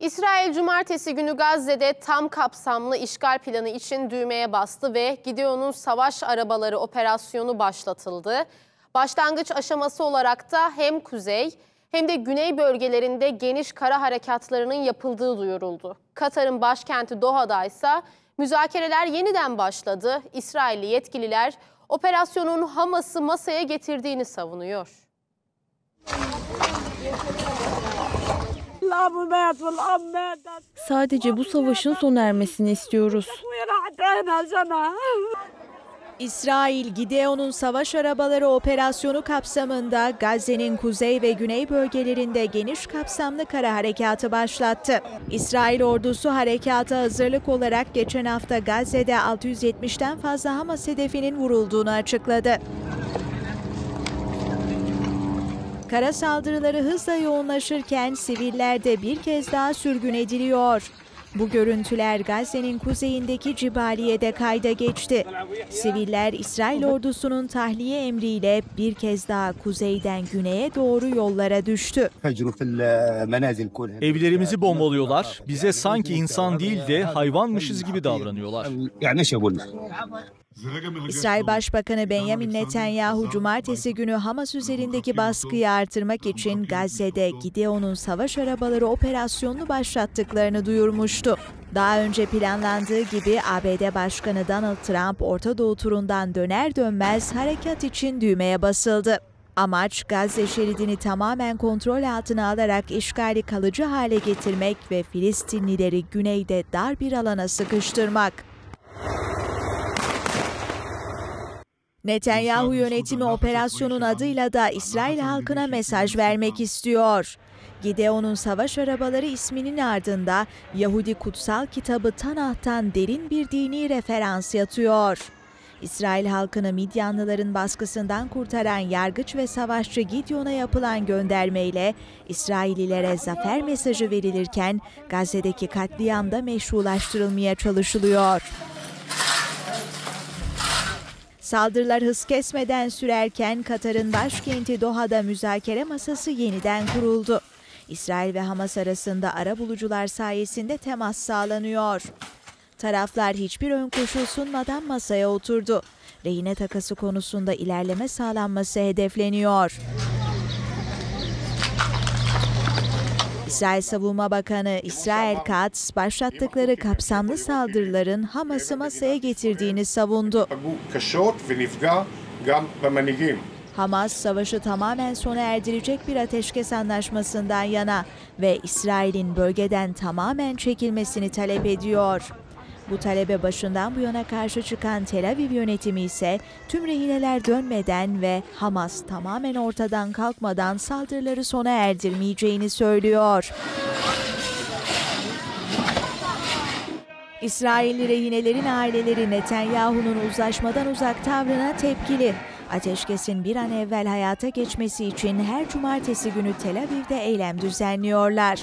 İsrail cumartesi günü Gazze'de tam kapsamlı işgal planı için düğmeye bastı ve Gideon'un savaş arabaları operasyonu başlatıldı. Başlangıç aşaması olarak da hem kuzey hem de güney bölgelerinde geniş kara harekatlarının yapıldığı duyuruldu. Katar'ın başkenti Doha'da ise müzakereler yeniden başladı. İsrailli yetkililer operasyonun Hamas'ı masaya getirdiğini savunuyor. Sadece bu savaşın sona ermesini istiyoruz. İsrail, Gideon'un savaş arabaları operasyonu kapsamında Gazze'nin kuzey ve güney bölgelerinde geniş kapsamlı kara harekatı başlattı. İsrail ordusu harekata hazırlık olarak geçen hafta Gazze'de 670'ten fazla Hamas hedefinin vurulduğunu açıkladı. Kara saldırıları hızla yoğunlaşırken siviller de bir kez daha sürgün ediliyor. Bu görüntüler Gazze'nin kuzeyindeki Cibaliye'de kayda geçti. Siviller İsrail ordusunun tahliye emriyle bir kez daha kuzeyden güneye doğru yollara düştü. Evlerimizi bombalıyorlar. Bize sanki insan değil de hayvanmışız gibi davranıyorlar. İsrail Başbakanı Benjamin Netanyahu cumartesi günü Hamas üzerindeki baskıyı artırmak için Gazze'de Gideon'un savaş arabaları operasyonunu başlattıklarını duyurmuştu. Daha önce planlandığı gibi ABD Başkanı Donald Trump Orta Doğu turundan döner dönmez harekat için düğmeye basıldı. Amaç Gazze şeridini tamamen kontrol altına alarak işgali kalıcı hale getirmek ve Filistinlileri güneyde dar bir alana sıkıştırmak. Netanyahu yönetimi operasyonun adıyla da İsrail halkına mesaj vermek istiyor. Gideon'un savaş arabaları isminin ardında Yahudi kutsal kitabı Tanah'tan derin bir dini referans yatıyor. İsrail halkını Midyanlıların baskısından kurtaran yargıç ve savaşçı Gideon'a yapılan göndermeyle İsraillilere zafer mesajı verilirken Gazze'deki katliam da meşrulaştırılmaya çalışılıyor. Saldırılar hız kesmeden sürerken Katar'ın başkenti Doha'da müzakere masası yeniden kuruldu. İsrail ve Hamas arasında arabulucular sayesinde temas sağlanıyor. Taraflar hiçbir ön koşul sunmadan masaya oturdu. Rehine takası konusunda ilerleme sağlanması hedefleniyor. İsrail Savunma Bakanı İsrail Katz, başlattıkları kapsamlı saldırıların Hamas'ı masaya getirdiğini savundu. Hamas, savaşı tamamen sona erdirecek bir ateşkes anlaşmasından yana ve İsrail'in bölgeden tamamen çekilmesini talep ediyor. Bu talebe başından bu yana karşı çıkan Tel Aviv yönetimi ise tüm rehineler dönmeden ve Hamas tamamen ortadan kalkmadan saldırıları sona erdirmeyeceğini söylüyor. İsrailli rehinelerin aileleri Netanyahu'nun uzlaşmadan uzak tavrına tepkili. Ateşkesin bir an evvel hayata geçmesi için her cumartesi günü Tel Aviv'de eylem düzenliyorlar.